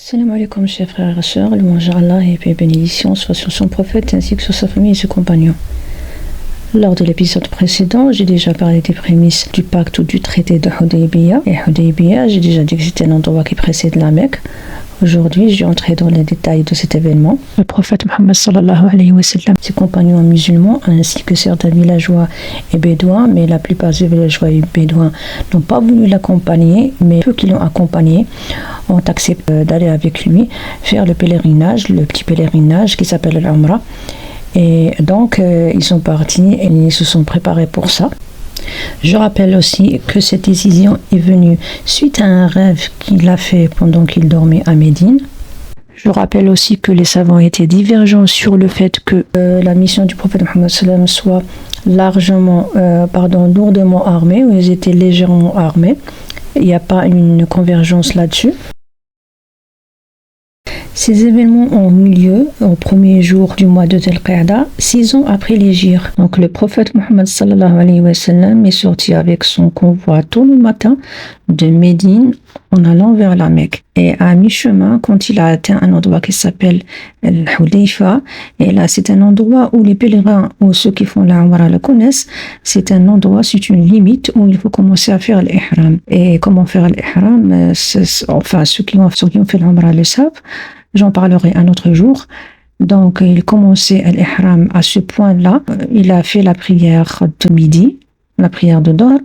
Salam alaikum, chers frères et sœurs, louange à Allah et paix et bénédiction soit sur son prophète ainsi que sur sa famille et ses compagnons. Lors de l'épisode précédent, j'ai déjà parlé des prémices du pacte ou du traité de Hudaybiyah. Et Hudaybiyah, j'ai déjà dit que c'était un endroit qui précède la Mecque. Aujourd'hui, je vais entrer dans les détails de cet événement. Le prophète Mohammed sallallahu alayhi wa sallam, ses compagnons musulmans, ainsi que certains villageois et bédouins, mais la plupart des villageois et bédouins n'ont pas voulu l'accompagner, mais ceux qui l'ont accompagné ont accepté d'aller avec lui faire le pèlerinage, le petit pèlerinage qui s'appelle l'Umrah. Et donc, ils sont partis et ils se sont préparés pour ça. Je rappelle aussi que cette décision est venue suite à un rêve qu'il a fait pendant qu'il dormait à Médine. Je rappelle aussi que les savants étaient divergents sur le fait que la mission du prophète Mohammed sallam soit lourdement armée, ou ils étaient légèrement armés. Il n'y a pas une convergence là-dessus. Ces événements ont eu lieu au premier jour du mois de Dhul Qa'da, 6 ans après l'Hégire. Donc le prophète Mohammed sallallahu alayhi wa sallam est sorti avec son convoi tôt le matin de Médine en allant vers la Mecque. Et à mi-chemin, quand il a atteint un endroit qui s'appelle Al-Hudayfa, et là c'est un endroit où les pèlerins ou ceux qui font la Umrah le connaissent, c'est un endroit, c'est une limite où il faut commencer à faire l'ihram. Et comment faire l'ihram, enfin ceux qui ont fait l'Umrah le savent. J'en parlerai un autre jour. Donc, il commençait à l'ihram à ce point-là. Il a fait la prière de midi, la prière de Dohr,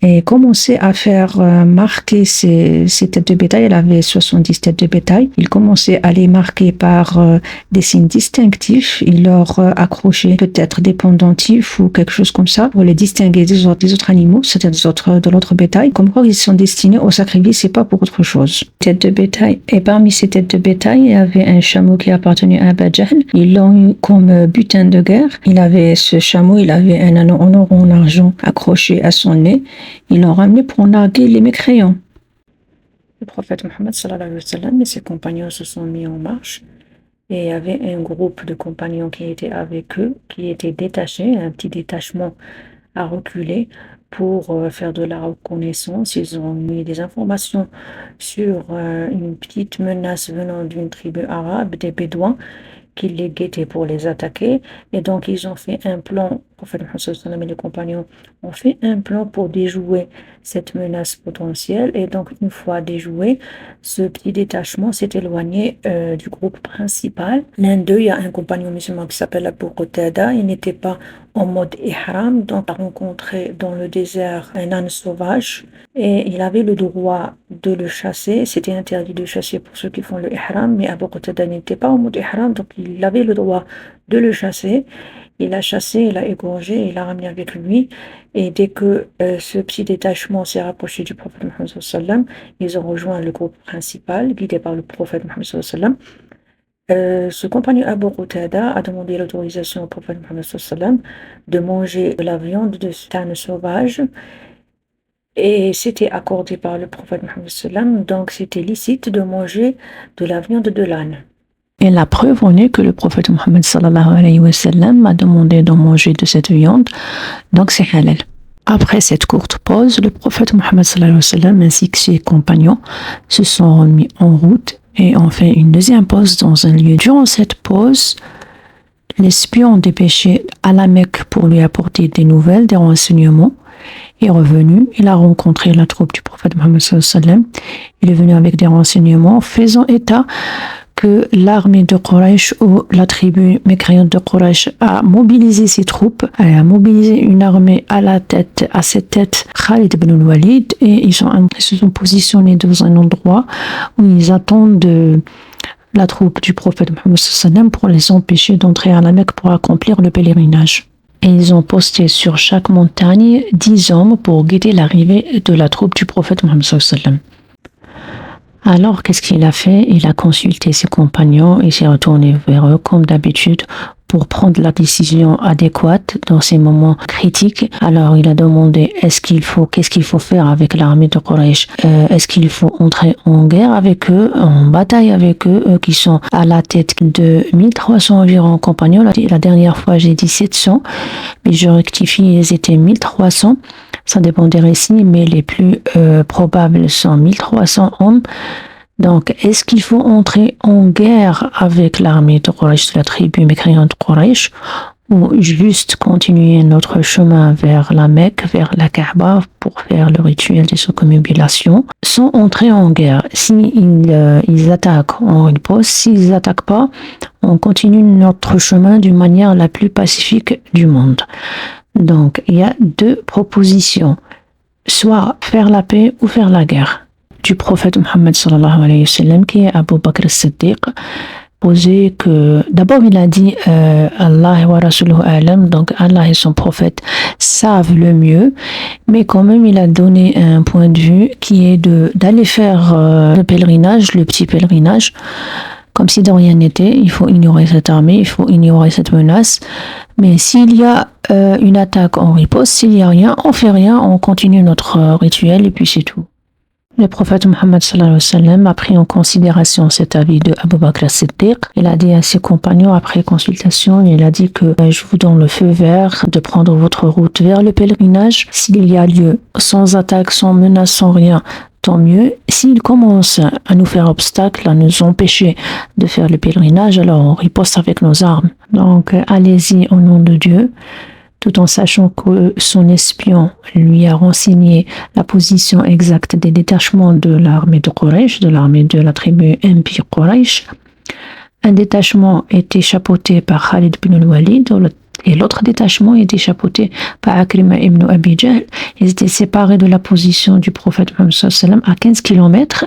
et commençait à faire marquer ses têtes de bétail. Il avait 70 têtes de bétail. Il commençait à les marquer par des signes distinctifs. Il leur accrochait peut-être des pendentifs ou quelque chose comme ça pour les distinguer des autres animaux, c'est-à-dire de l'autre bétail. Comme quoi, ils sont destinés au sacrifice et pas pour autre chose. Têtes de bétail. Et parmi ces têtes de bétail, il y avait un chameau qui appartenait à Abu Jahl. Ils l'ont eu comme butin de guerre. Il avait ce chameau, il avait un anneau en or ou en argent accroché à son nez. Ils l'ont ramené pour narguer les mécréants. Le prophète Mohammed sallallahu alayhi wa sallam et ses compagnons se sont mis en marche. Et il y avait un groupe de compagnons qui étaient avec eux, qui étaient détachés, un petit détachement à reculer pour faire de la reconnaissance. Ils ont mis des informations sur une petite menace venant d'une tribu arabe, des Bédouins, qui les guettaient pour les attaquer. Et donc, ils ont fait un plan, le prophète Mohammed sallallahu alayhi wa sallam et les compagnons ont fait un plan pour déjouer cette menace potentielle. Et donc, une fois déjoué, ce petit détachement s'est éloigné du groupe principal. L'un d'eux, il y a un compagnon musulman qui s'appelle Abu Qatada. Il n'était pas en mode ihram, donc il a rencontré dans le désert un âne sauvage et il avait le droit de le chasser. C'était interdit de chasser pour ceux qui font le ihram, mais Abu Qatada n'était pas en mode ihram, donc il avait le droit de le chasser. Il l'a chassé, il l'a égorgé, il l'a ramené avec lui. Et dès que ce petit détachement s'est rapproché du prophète Mohammed sallallahu alayhi wa sallam, ils ont rejoint le groupe principal, guidé par le prophète Mohammed sallallahu alayhi wa sallam. Ce compagnon Abu Qatada a demandé l'autorisation au prophète Mohammed sallallahu alayhi wa sallam de manger de la viande de cet âne sauvage. Et c'était accordé par le prophète Mohammed sallallahu alayhi wa sallam, donc c'était licite de manger de la viande de l'âne. Et la preuve en est que le prophète Mohammed sallallahu alayhi wa sallam a demandé de manger de cette viande, donc c'est halal. Après cette courte pause, le prophète Mohammed sallallahu alayhi wa sallam ainsi que ses compagnons se sont remis en route et ont fait une deuxième pause dans un lieu. Durant cette pause, l'espion dépêché à la Mecque pour lui apporter des nouvelles, des renseignements, est revenu. Il a rencontré la troupe du prophète Mohammed sallallahu alayhi wa sallam. Il est venu avec des renseignements faisant état que l'armée de Quraysh ou la tribu mécréante de Quraysh a mobilisé ses troupes, a mobilisé une armée à cette tête Khalid ibn al-Walid, et ils se sont positionnés dans un endroit où ils attendent la troupe du prophète Mohammed sallallahu alayhi wa sallam pour les empêcher d'entrer à la Mecque pour accomplir le pèlerinage. Et ils ont posté sur chaque montagne 10 hommes pour guider l'arrivée de la troupe du prophète Mohammed sallallahu alayhi wa sallam. Alors, qu'est-ce qu'il a fait? Il a consulté ses compagnons et s'est retourné vers eux comme d'habitude pour prendre la décision adéquate dans ces moments critiques. Alors, il a demandé qu'est-ce qu'il faut faire avec l'armée de Quraysh? Est-ce qu'il faut entrer en guerre avec eux, en bataille avec eux, qui sont à la tête de 1300 environ compagnons. La dernière fois, j'ai dit 700, mais je rectifie, ils étaient 1300. Ça dépend des récits, mais les plus probables sont 1300 hommes Donc, est-ce qu'il faut entrer en guerre avec l'armée de Quraysh, de la tribu mécréante de Quraysh, ou juste continuer notre chemin vers la Mecque, vers la Kaaba, pour faire le rituel des circumambulations, sans entrer en guerre? S'ils attaquent, on riposte. S'ils n'attaquent pas, on continue notre chemin d'une manière la plus pacifique du monde. Donc, il y a deux propositions. Soit faire la paix ou faire la guerre. Du prophète Mohammed sallallahu alayhi wa sallam, qui est Abu Bakr as-Siddiq, posé que, d'abord il a dit Allah wa rasuluhu alam, donc Allah et son prophète savent le mieux, mais quand même il a donné un point de vue qui est d'aller faire le pèlerinage, le petit pèlerinage, comme si de rien n'était. Il faut ignorer cette armée, il faut ignorer cette menace, mais s'il y a une attaque, on riposte. S'il y a rien, on fait rien, on continue notre rituel et puis c'est tout. Le prophète Mohammed sallallahu alayhi wa sallam a pris en considération cet avis de Abu Bakr as-Siddiq. Il a dit à ses compagnons, après consultation, il a dit que je vous donne le feu vert de prendre votre route vers le pèlerinage. S'il y a lieu, sans attaque, sans menace, sans rien, tant mieux. S'il commence à nous faire obstacle, à nous empêcher de faire le pèlerinage, alors on riposte avec nos armes. Donc allez-y au nom de Dieu, tout en sachant que son espion lui a renseigné la position exacte des détachements de l'armée de Quraysh, de l'armée de la tribu Empire Quraysh. Un détachement était chapeauté par Khalid ibn al-Walid et l'autre détachement était chapeauté par Akrima ibn Abi Jahl. Ils étaient séparés de la position du prophète Mohammed sallallahu alayhi wa sallam à 15 km,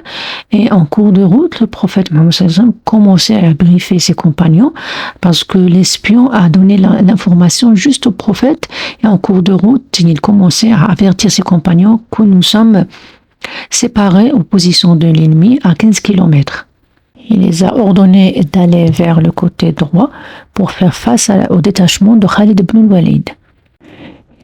et en cours de route, le prophète Mohammed sallallahu alayhi wa sallam commençait à briefer ses compagnons parce que l'espion a donné l'information juste au prophète, et en cours de route, il commençait à avertir ses compagnons que nous sommes séparés aux positions de l'ennemi à 15 km. Il les a ordonnés d'aller vers le côté droit pour faire face au détachement de Khalid ibn al-Walid.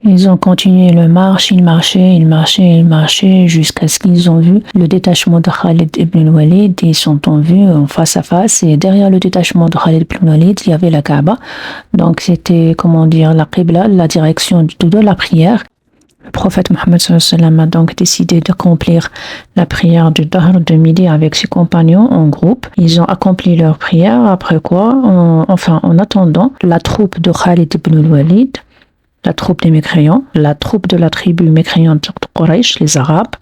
Ils ont continué le marche, ils marchaient jusqu'à ce qu'ils ont vu le détachement de Khalid ibn al-Walid. Ils sont en vue en face à face, et derrière le détachement de Khalid ibn al-Walid, il y avait la Kaaba. Donc c'était, la Qibla, la direction de la prière. Le prophète Mohammed sallallahu alayhi wa sallam a donc décidé d'accomplir la prière du Dahr de midi avec ses compagnons en groupe. Ils ont accompli leur prière, après quoi, en attendant, la troupe de Khalid ibn al-Walid, la troupe des mécréants, la troupe de la tribu mécréante de Quraysh, les Arabes,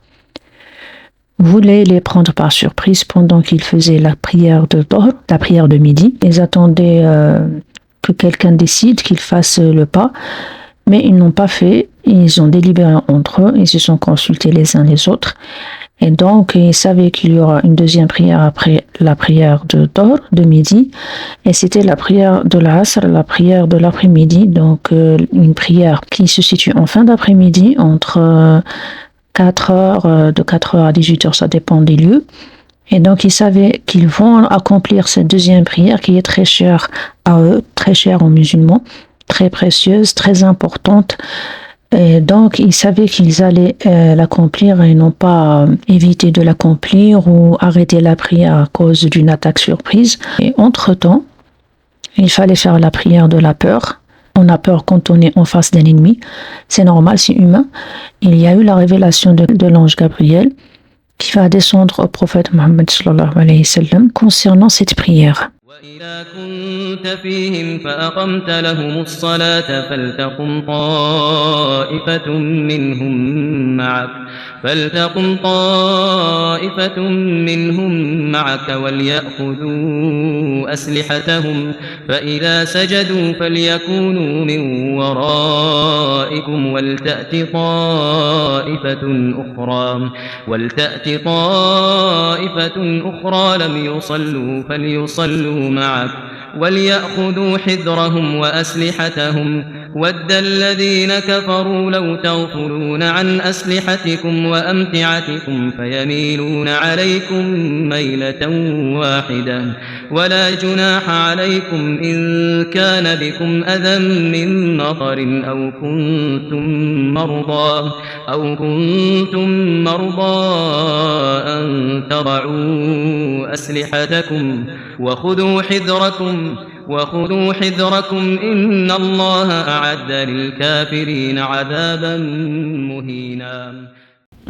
voulaient les prendre par surprise pendant qu'ils faisaient la prière de Dahr, la prière de midi. Ils attendaient que quelqu'un décide, qu'il fasse le pas, mais ils n'ont pas fait. Ils ont délibéré entre eux, ils se sont consultés les uns les autres, et donc ils savaient qu'il y aura une deuxième prière après la prière de Dahr de midi, et c'était la prière de l'Asr, la prière de l'après-midi, donc une prière qui se situe en fin d'après-midi entre 4 heures, de 4 heures à 18 heures, ça dépend des lieux. Et donc ils savaient qu'ils vont accomplir cette deuxième prière qui est très chère à eux, très chère aux musulmans, très précieuse, très importante. Et donc, ils savaient qu'ils allaient l'accomplir et non pas éviter de l'accomplir ou arrêter la prière à cause d'une attaque surprise. Et entre-temps, il fallait faire la prière de la peur. On a peur quand on est en face d'un ennemi. C'est normal, c'est humain. Il y a eu la révélation de l'ange Gabriel qui va descendre au prophète Mohammed sallallahu alayhi wa sallam concernant cette prière. وإذا كنت فيهم فأقمت لهم الصلاة فلتقم طائفة منهم معك وليأخذوا أسلحتهم فإذا سجدوا فليكونوا من ورائكم ولتأت طائفة أخرى لم يصلوا فليصلوا معك وليأخذوا حذرهم وأسلحتهم ود الذين كفروا لو تغفلون عن أسلحتكم وأمتعتكم فيميلون عليكم ميلة واحدة ولا جناح عليكم إن كان بكم أذى من مطر أو كنتم مرضى أن تضعوا أسلحتكم وخذوا حذركم إن الله أعد للكافرين عذابا مهينا.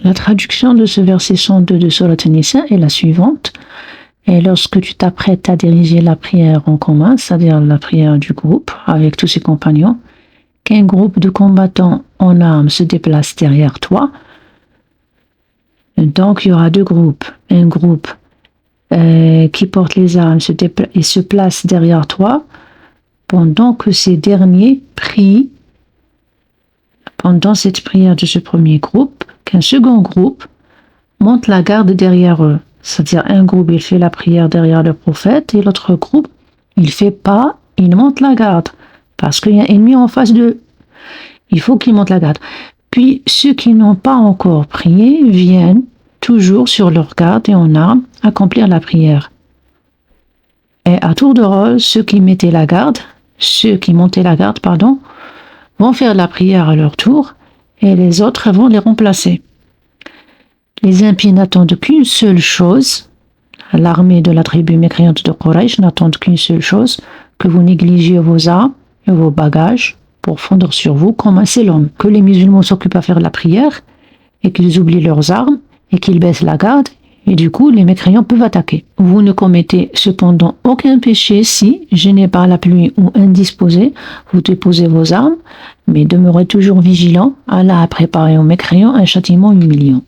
La traduction de ce verset 102 de Surat An-Nisa est la suivante. Et lorsque tu t'apprêtes à diriger la prière en commun, c'est-à-dire la prière du groupe avec tous ses compagnons, qu'un groupe de combattants en armes se déplace derrière toi, donc il y aura deux groupes. Un groupe qui porte les armes et se place derrière toi pendant que ces derniers prient pendant cette prière de ce premier groupe, qu'un second groupe monte la garde derrière eux. C'est-à-dire un groupe, il fait la prière derrière le prophète et l'autre groupe, il monte la garde parce qu'il y a un ennemi en face d'eux. Il faut qu'ils montent la garde. Puis ceux qui n'ont pas encore prié viennent toujours sur leur garde et en armes accomplir la prière. Et à tour de rôle, ceux qui montaient la garde, vont faire la prière à leur tour et les autres vont les remplacer. Les impies n'attendent qu'une seule chose, l'armée de la tribu mécréante de Quraysh n'attendent qu'une seule chose, que vous négligiez vos armes et vos bagages pour fondre sur vous comme un seul homme. Que les musulmans s'occupent à faire la prière et qu'ils oublient leurs armes et qu'ils baissent la garde et du coup les mécréants peuvent attaquer. Vous ne commettez cependant aucun péché si, gêné par la pluie ou indisposé, vous déposez vos armes, mais demeurez toujours vigilant. Allah a préparé aux mécréants un châtiment humiliant.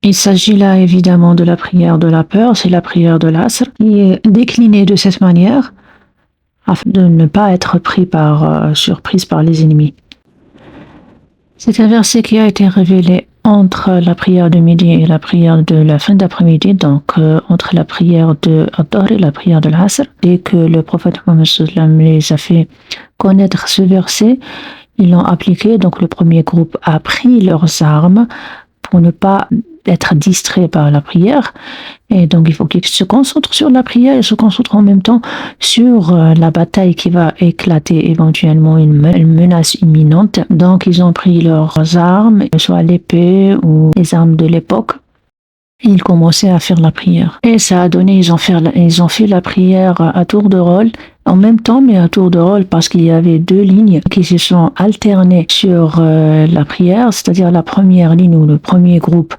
Il s'agit là évidemment de la prière de la peur, c'est la prière de l'Asr, qui est déclinée de cette manière afin de ne pas être pris surprise par les ennemis. C'est un verset qui a été révélé entre la prière de midi et la prière de la fin d'après-midi, donc entre la prière de Ad-Dahr et la prière de l'Asr. Dès que le prophète Mohammed les a fait connaître ce verset, ils l'ont appliqué, donc le premier groupe a pris leurs armes pour ne pas être distrait par la prière, et donc il faut qu'ils se concentrent sur la prière et se concentrent en même temps sur la bataille qui va éclater éventuellement, une menace imminente. Donc ils ont pris leurs armes, soit l'épée ou les armes de l'époque. Ils commençaient à faire la prière. Et ça a donné, ils ont fait la prière à tour de rôle, en même temps, mais à tour de rôle, parce qu'il y avait deux lignes qui se sont alternées sur la prière, c'est-à-dire la première ligne ou le premier groupe,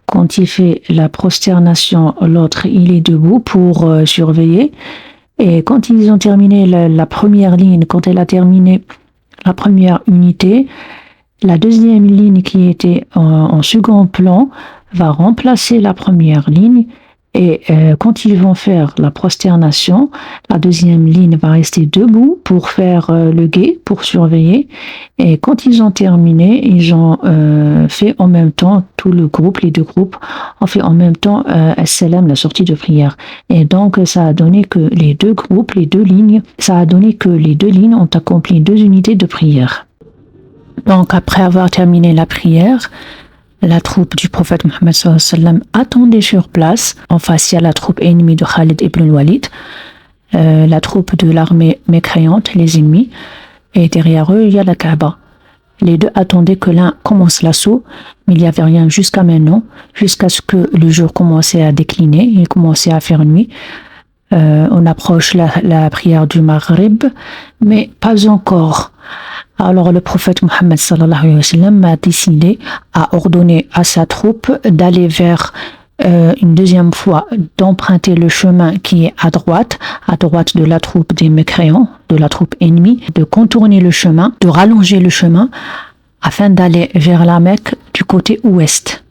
quand il fait la prosternation, l'autre, il est debout pour surveiller. Et quand ils ont terminé la première ligne, quand elle a terminé la première unité, la deuxième ligne qui était en second plan va remplacer la première ligne et quand ils vont faire la prosternation, la deuxième ligne va rester debout pour faire le guet, pour surveiller. Et quand ils ont terminé, ils ont fait en même temps, tout le groupe, les deux groupes, ont fait en même temps as-salam, la sortie de prière. Et donc ça a donné que les deux groupes, les deux lignes, ont accompli 2 unités de prière. Donc après avoir terminé la prière, la troupe du prophète Mohammed sallallahu alayhi wa sallam attendait sur place. En face, il y a la troupe ennemie de Khalid ibn al-Walid, la troupe de l'armée mécréante, les ennemis, et derrière eux, il y a la Kaaba. Les deux attendaient que l'un commence l'assaut, mais il n'y avait rien jusqu'à maintenant, jusqu'à ce que le jour commençait à décliner, il commençait à faire nuit. On approche la prière du Maghrib, mais pas encore. Alors le prophète Mohammed sallallahu alayhi wa sallam a décidé, a ordonné à sa troupe d'aller vers une deuxième fois, d'emprunter le chemin qui est à droite de la troupe des mécréants, de la troupe ennemie, de contourner le chemin, de rallonger le chemin afin d'aller vers la Mecque du côté ouest.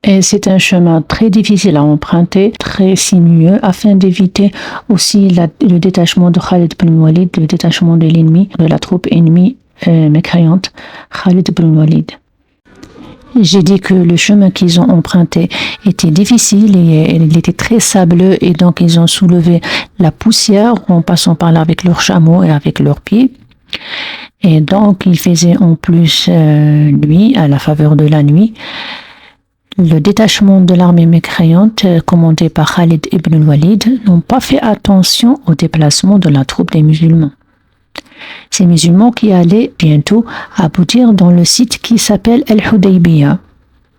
Et c'est un chemin très difficile à emprunter, très sinueux, afin d'éviter aussi le détachement de Khalid ibn Walid, le détachement de l'ennemi, de la troupe ennemie mécréante, Khalid ibn Walid. J'ai dit que le chemin qu'ils ont emprunté était difficile et il était très sableux, et donc ils ont soulevé la poussière en passant par là avec leurs chameaux et avec leurs pieds. Et donc il faisait en plus nuit, à la faveur de la nuit. Le détachement de l'armée mécréante, commandé par Khalid ibn al-Walid, n'ont pas fait attention au déplacement de la troupe des musulmans. Ces musulmans qui allaient bientôt aboutir dans le site qui s'appelle Al-Hudaybiyah.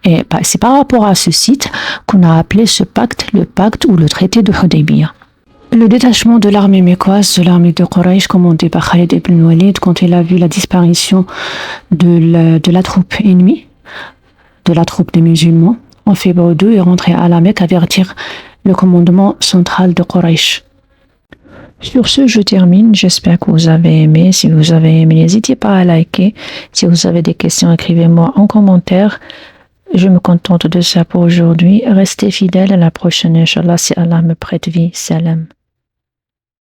Et c'est par rapport à ce site qu'on a appelé ce pacte le pacte ou le traité de Hudaybiyah. Le détachement de l'armée mécoise, de l'armée de Quraysh, commandé par Khalid ibn al-Walid, quand il a vu la disparition de la troupe ennemie, de la troupe des musulmans, ont fait Bordeaux et rentré à la Mecque avertir le commandement central de Quraysh. Sur ce, je termine. J'espère que vous avez aimé. Si vous avez aimé, n'hésitez pas à liker. Si vous avez des questions, écrivez-moi en commentaire. Je me contente de ça pour aujourd'hui. Restez fidèles à la prochaine, Inch'Allah, si Allah me prête vie. Salam.